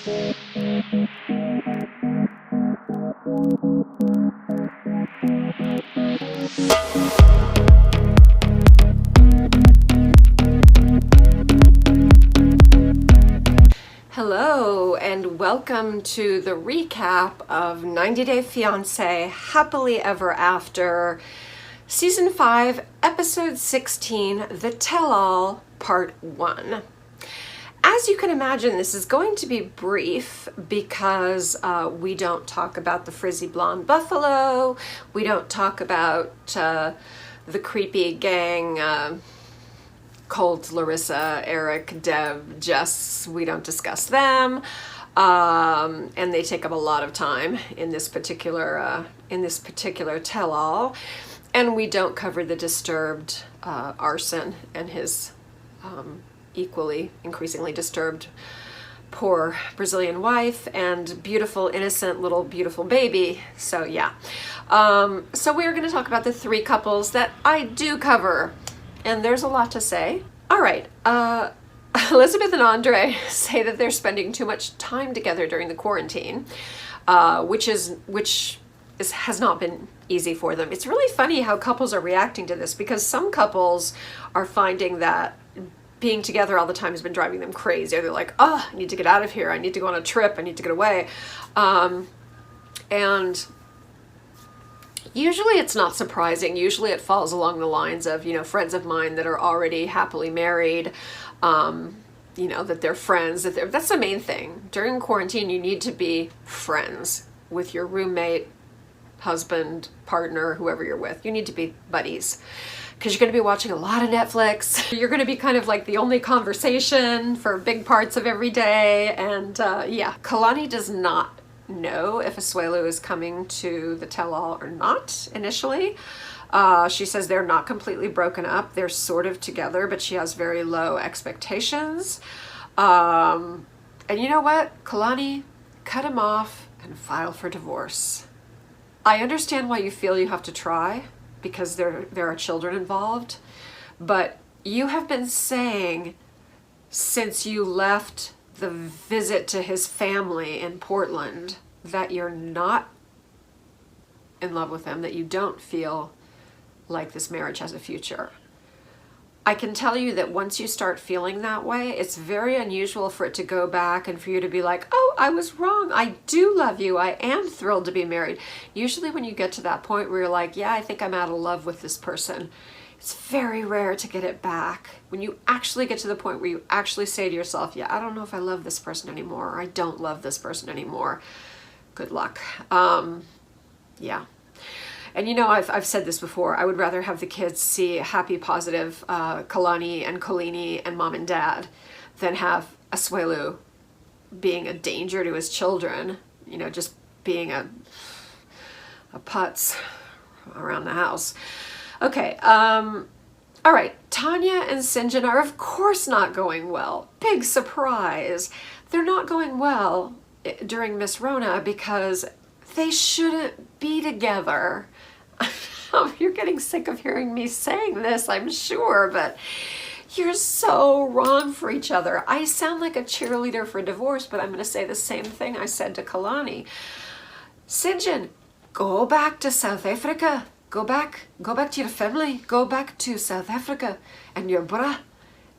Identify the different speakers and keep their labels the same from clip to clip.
Speaker 1: Hello and welcome to the recap of 90 Day Fiance Happily Ever After, Season 5, Episode 16, The Tell-All, Part 1. As you can imagine, this is going to be brief because we don't talk about the frizzy blonde buffalo, we don't talk about the creepy gang, Colt, Larissa, Eric, Deb, Jess. We don't discuss them, and they take up a lot of time in this particular tell-all. And we don't cover the disturbed Arson and his equally, increasingly disturbed poor Brazilian wife and beautiful, innocent little beautiful baby. So yeah, so we're going to talk about the three couples that I do cover. And there's a lot to say. All right, Elizabeth and Andrei say that they're spending too much time together during the quarantine, which has not been easy for them. It's really funny how couples are reacting to this, because some couples are finding that being together all the time has been driving them crazy. They're like, oh, I need to get out of here. I need to go on a trip. I need to get away. And usually it's not surprising. Usually it falls along the lines of, friends of mine that are already happily married, that they're friends. That's the main thing. During quarantine, you need to be friends with your roommate, husband, partner, whoever you're with. You need to be buddies, because you're going to be watching a lot of Netflix. You're going to be kind of like the only conversation for big parts of every day. And yeah, Kalani does not know if Asuelu is coming to the tell-all or not initially. She says they're not completely broken up. They're sort of together, but she has very low expectations. And you know what? Kalani, cut him off and file for divorce. I understand why you feel you have to try, because there are children involved, but you have been saying since you left the visit to his family in Portland that you're not in love with him, that you don't feel like this marriage has a future. I can tell you that once you start feeling that way, it's very unusual for it to go back and for you to be like, oh, I was wrong. I do love you. I am thrilled to be married. Usually when you get to that point where you're like, yeah, I think I'm out of love with this person, it's very rare to get it back. When you actually get to the point where you actually say to yourself, yeah, I don't know if I love this person anymore, or I don't love this person anymore. Good luck. Yeah. And I've said this before, I would rather have the kids see happy, positive Kalani and Kalini and mom and dad than have Asuelu being a danger to his children, just being a putz around the house. Okay, all right, Tania and Syngin are of course not going well. Big surprise. They're not going well during Miss Rona because they shouldn't be together. You're getting sick of hearing me saying this, I'm sure, but you're so wrong for each other. I sound like a cheerleader for divorce, but I'm going to say the same thing I said to Kalani. Syngin, go back to South Africa. Go back to your family. Go back to South Africa and your bra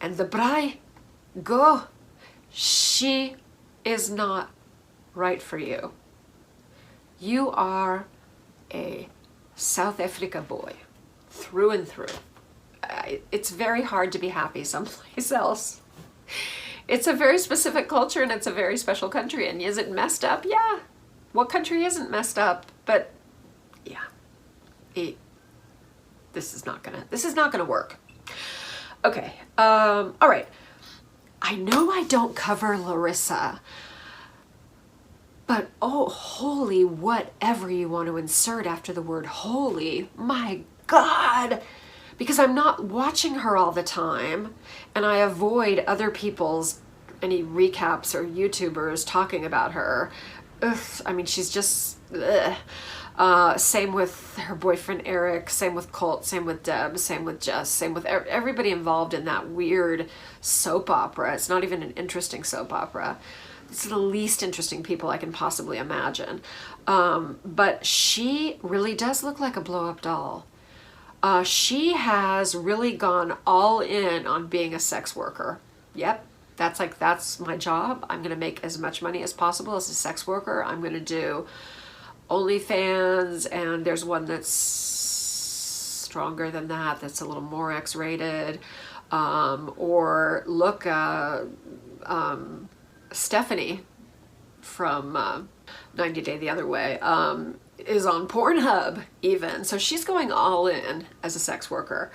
Speaker 1: and the bride. Go. She is not right for you. You are a South Africa boy through and through. It's very hard to be happy someplace else. It's a very specific culture and it's a very special country. And is it messed up? Yeah. What country isn't messed up? But yeah, this is not gonna work. Okay. All right. I know I don't cover Larissa, but oh, holy whatever you want to insert after the word holy, my God, because I'm not watching her all the time and I avoid other people's, any recaps or YouTubers talking about her. Ugh, I mean, she's just, ugh. Same with her boyfriend Eric, same with Colt, same with Deb, same with Jess, same with everybody involved in that weird soap opera. It's not even an interesting soap opera. It's the least interesting people I can possibly imagine. But she really does look like a blow-up doll. She has really gone all in on being a sex worker. Yep, that's my job. I'm gonna make as much money as possible as a sex worker. I'm gonna do OnlyFans, and there's one that's stronger than that, that's a little more X-rated. Or look, Stephanie from 90 Day the Other Way is on Pornhub even. So she's going all in as a sex worker.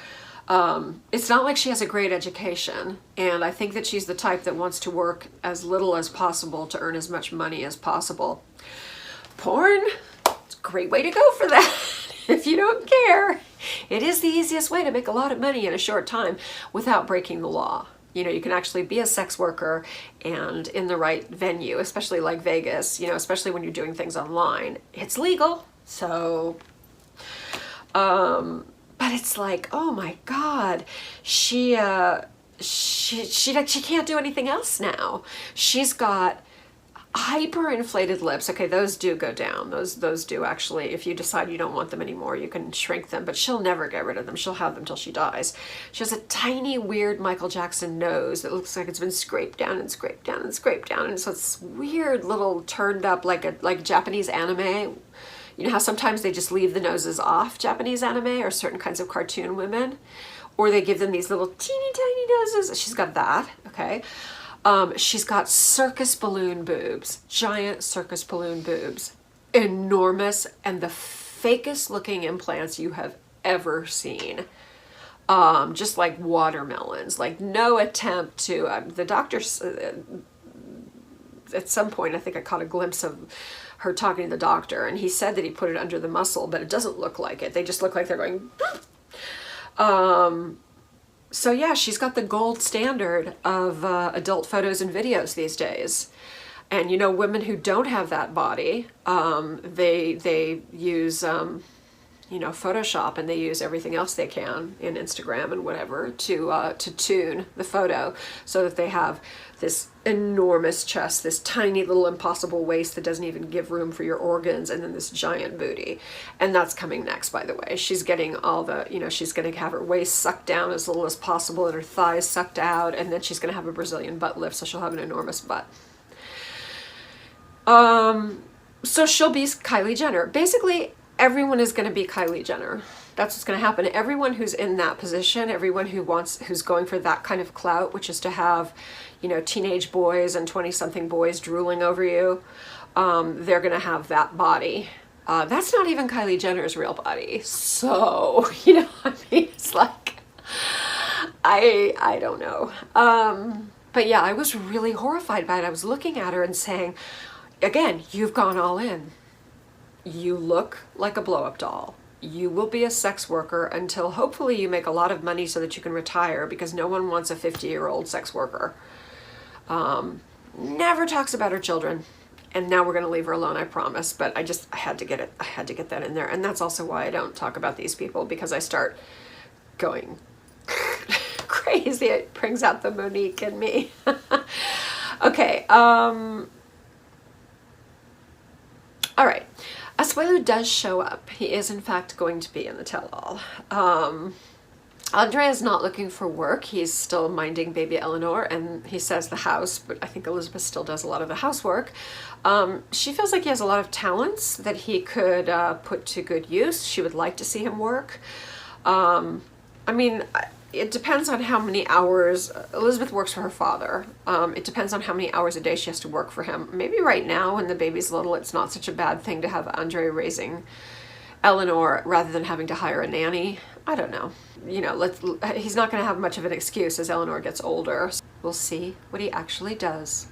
Speaker 1: It's not like she has a great education, and I think that she's the type that wants to work as little as possible to earn as much money as possible. Porn, it's a great way to go for that. If you don't care, it is the easiest way to make a lot of money in a short time without breaking the law. You know, you can actually be a sex worker, and in the right venue, especially like Vegas, you know, especially when you're doing things online, it's legal. So, but it's like, oh my God, she can't do anything else now. She's got hyper-inflated lips. Okay, those do go down. Those do actually, if you decide you don't want them anymore, you can shrink them, but she'll never get rid of them. She'll have them till she dies. She has a tiny, weird Michael Jackson nose that looks like it's been scraped down and scraped down and scraped down, and so it's weird little turned up like Japanese anime. You know how sometimes they just leave the noses off, Japanese anime, or certain kinds of cartoon women, or they give them these little teeny tiny noses. She's got that, okay? She's got circus balloon boobs, giant circus balloon boobs, enormous, and the fakest looking implants you have ever seen. Just like watermelons, like no attempt to, the doctors, at some point I think I caught a glimpse of her talking to the doctor, and he said that he put it under the muscle, but it doesn't look like it. They just look like they're going, so yeah, she's got the gold standard of adult photos and videos these days. And you know, women who don't have that body, they use, you know, Photoshop, and they use everything else they can in Instagram and whatever to tune the photo so that they have this enormous chest, this tiny little impossible waist that doesn't even give room for your organs, and then this giant booty. And that's coming next, by the way. She's getting all the, you know, she's going to have her waist sucked down as little as possible and her thighs sucked out, and then she's going to have a Brazilian butt lift, so she'll have an enormous butt. So she'll be Kylie Jenner. Basically, everyone is going to be Kylie Jenner. That's what's going to happen. Everyone who's in that position, everyone who's going for that kind of clout, which is to have, you know, teenage boys and 20-something boys drooling over you, they're going to have that body. That's not even Kylie Jenner's real body. So, you know, I mean, it's like, I don't know. But yeah, I was really horrified by it. I was looking at her and saying, again, you've gone all in. You look like a blow-up doll. You will be a sex worker until hopefully you make a lot of money so that you can retire, because no one wants a 50-year-old sex worker. Never talks about her children. And now we're going to leave her alone, I promise. But I had to get it. I had to get that in there. And that's also why I don't talk about these people, because I start going crazy. It brings out the Monique in me. Okay. All right. Asuelu does show up. He is in fact going to be in the tell-all. Andrei is not looking for work. He's still minding baby Eleanor, and he says the house, but I think Elizabeth still does a lot of the housework. She feels like he has a lot of talents that he could put to good use. She would like to see him work. I mean, it depends on how many hours. Elizabeth works for her father. It depends on how many hours a day she has to work for him. Maybe right now when the baby's little, it's not such a bad thing to have Andrei raising Eleanor rather than having to hire a nanny. I don't know. You know, he's not going to have much of an excuse as Eleanor gets older. We'll see what he actually does.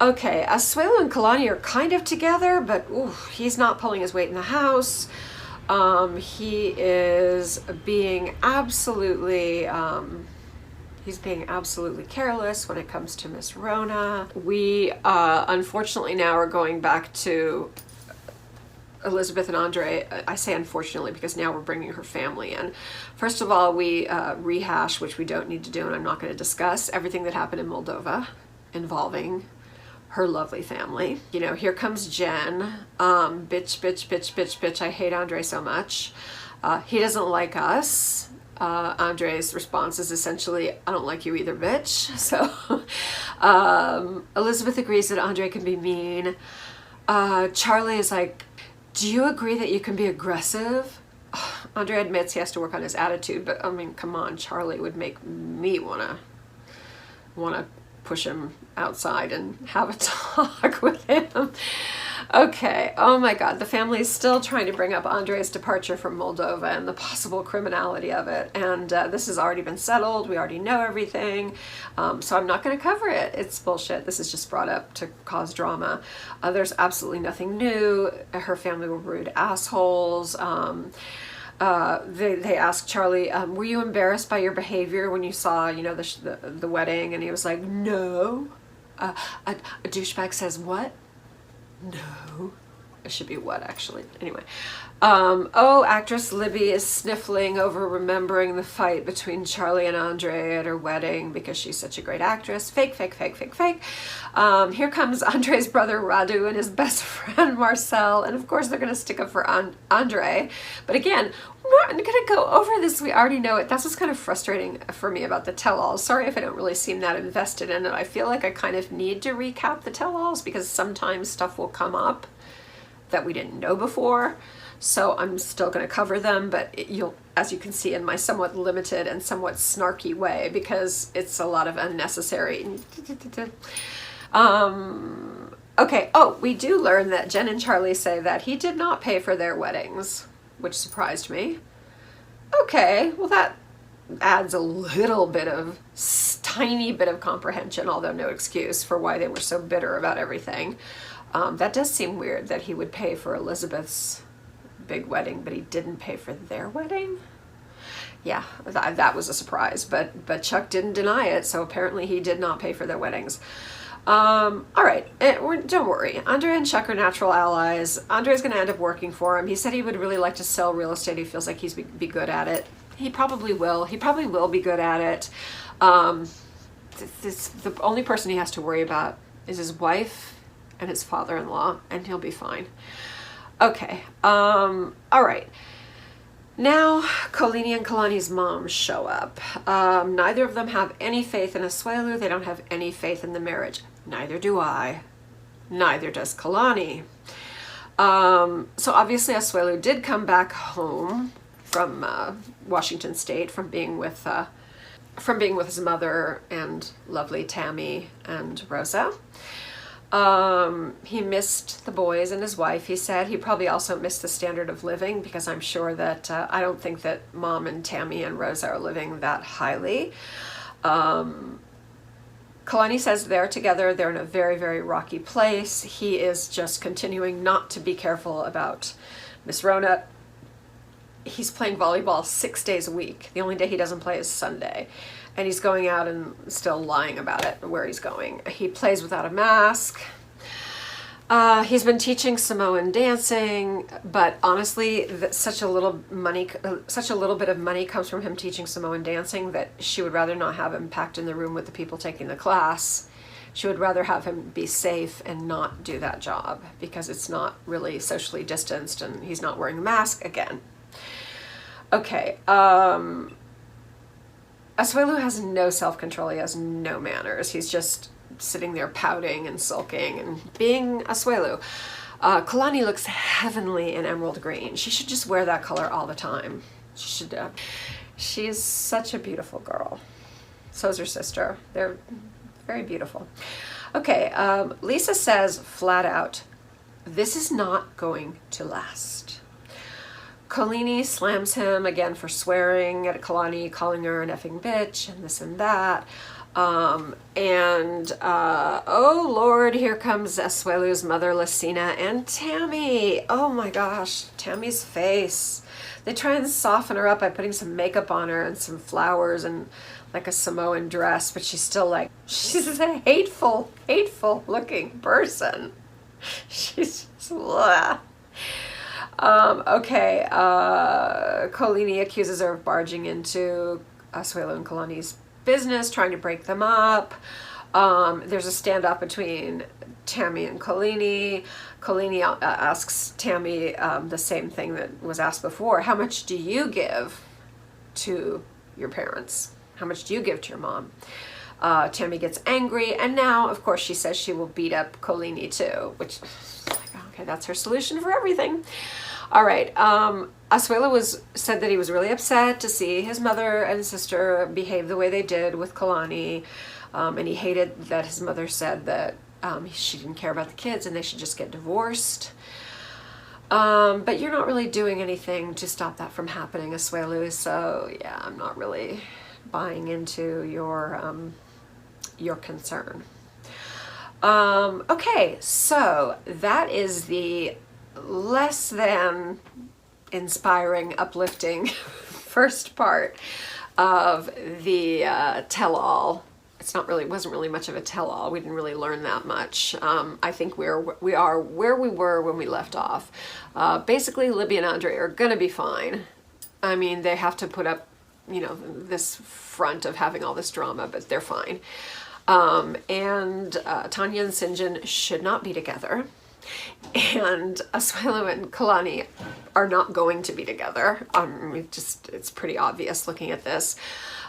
Speaker 1: Okay, Asuelu and Kalani are kind of together, but ooh, he's not pulling his weight in the house. He is being absolutely, he's being absolutely careless when it comes to Miss Rona. We, unfortunately now are going back to Elizabeth and Andrei. I say unfortunately because now we're bringing her family in. First of all, we rehash, which we don't need to do, and I'm not going to discuss, everything that happened in Moldova involving her lovely family. You know, here comes Jen. Bitch, bitch, bitch, bitch, bitch. I hate Andrei so much. He doesn't like us. Andrei's response is essentially, I don't like you either, bitch. So Elizabeth agrees that Andrei can be mean. Charlie is like, do you agree that you can be aggressive? Andrei admits he has to work on his attitude, but I mean, come on, Charlie would make me wanna push him outside and have a talk with him. Okay, oh my God, the family is still trying to bring up Andrei's departure from Moldova and the possible criminality of it. And this has already been settled. We already know everything. So I'm not going to cover it. It's bullshit. This is just brought up to cause drama. There's absolutely nothing new. Her family were rude assholes. They asked Charlie, were you embarrassed by your behavior when you saw, you know, the wedding? And he was like, no. A douchebag says what? No. It should be what, actually. Anyway. Oh, actress Libby is sniffling over remembering the fight between Charlie and Andrei at her wedding because she's such a great actress. Fake, fake, fake, fake, fake. Here comes Andrei's brother Radu and his best friend Marcel. And of course they're going to stick up for Andrei. But again, we're not going to go over this. We already know it. That's what's kind of frustrating for me about the tell-alls. Sorry if I don't really seem that invested in it. I feel like I kind of need to recap the tell-alls because sometimes stuff will come up that we didn't know before. So I'm still going to cover them, but you'll, as you can see, in my somewhat limited and somewhat snarky way, because it's a lot of unnecessary. Okay. Oh, we do learn that Jen and Charlie say that he did not pay for their weddings, which surprised me. Okay, well that adds a little bit of, tiny bit of comprehension, although no excuse for why they were so bitter about everything. That does seem weird that he would pay for Elizabeth's big wedding, but he didn't pay for their wedding. Yeah, that was a surprise, but Chuck didn't deny it, so apparently he did not pay for their weddings. All right, don't worry. Andrei and Chuck are natural allies. Andrei's going to end up working for him. He said he would really like to sell real estate. He feels like he's be good at it. He probably will. He probably will be good at it. The only person he has to worry about is his wife and his father-in-law, and he'll be fine. Okay, all right. Now, Kalani and Kalani's moms show up. Neither of them have any faith in Asuelu. They don't have any faith in the marriage. Neither do I. Neither does Kalani. So obviously Asuelu did come back home from Washington State, from being with his mother and lovely Tammy and Rosa. He missed the boys and his wife. He said he probably also missed the standard of living, because I'm sure that I don't think that Mom and Tammy and Rosa are living that highly. Kalani says they're together. They're in a very, very rocky place. He is just continuing not to be careful about Miss Rona. He's playing volleyball 6 days a week. The only day he doesn't play is Sunday. And he's going out and still lying about it, where he's going. He plays without a mask. He's been teaching Samoan dancing, but honestly, such a little bit of money comes from him teaching Samoan dancing that she would rather not have him packed in the room with the people taking the class. She would rather have him be safe and not do that job, because it's not really socially distanced and he's not wearing a mask again. Okay, Asuelu has no self-control. He has no manners. He's just sitting there pouting and sulking and being Asuelu. Kalani looks heavenly in emerald green. She should just wear that color all the time. She should. She's such a beautiful girl. So's her sister. They're very beautiful. Okay, Lisa says flat out, this is not going to last. Kalani slams him again for swearing at Kalani, calling her an effing bitch and this and that. Oh Lord, here comes Asuelu's mother, Lucina, and Tammy. Oh my gosh, Tammy's face. They try and soften her up by putting some makeup on her and some flowers and like a Samoan dress, but she's still like, she's a hateful, hateful looking person. She's just, blah. Okay, Kalani accuses her of barging into Asuelu and Kalani's business, trying to break them up. There's a standoff between Tammy and Kalani. Kalani asks Tammy the same thing that was asked before. How much do you give to your parents? How much do you give to your mom? Tammy gets angry, and now, of course, she says she will beat up Kalani too, which, okay, that's her solution for everything. All right, Asuelu said that he was really upset to see his mother and sister behave the way they did with Kalani, and he hated that his mother said that she didn't care about the kids and they should just get divorced. But you're not really doing anything to stop that from happening, Asuelu, so yeah, I'm not really buying into your concern. Okay, so that is the less than inspiring, uplifting first part of the tell-all. It wasn't really much of a tell-all. We didn't really learn that much. I think we are where we were when we left off. Basically, Libby and Andrei are gonna be fine. I mean, they have to put up, this front of having all this drama, but they're fine. And Tania and Syngin should not be together. And Asuelu and Kalani are not going to be together. It's pretty obvious looking at this.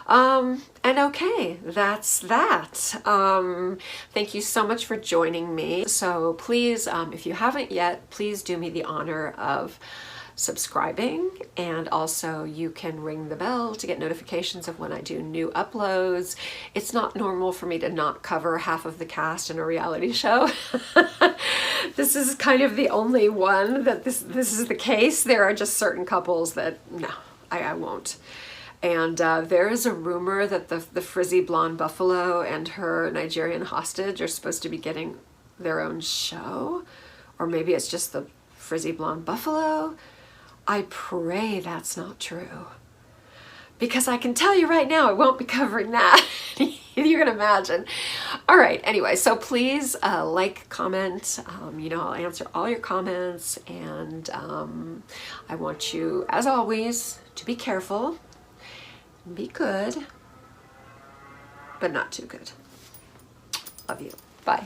Speaker 1: And okay, that's that. Thank you so much for joining me. So please, if you haven't yet, please do me the honor of subscribing, and also you can ring the bell to get notifications of when I do new uploads. It's not normal for me to not cover half of the cast in a reality show. This is kind of the only one that this is the case. There are just certain couples that no, I won't. And there is a rumor that the frizzy blonde buffalo and her Nigerian hostage are supposed to be getting their own show, or maybe it's just the frizzy blonde buffalo. I pray that's not true, because I can tell you right now I won't be covering that. You can imagine. All right, anyway, so please like, comment, I'll answer all your comments, and I want you, as always, to be careful, be good, but not too good. Love you. Bye.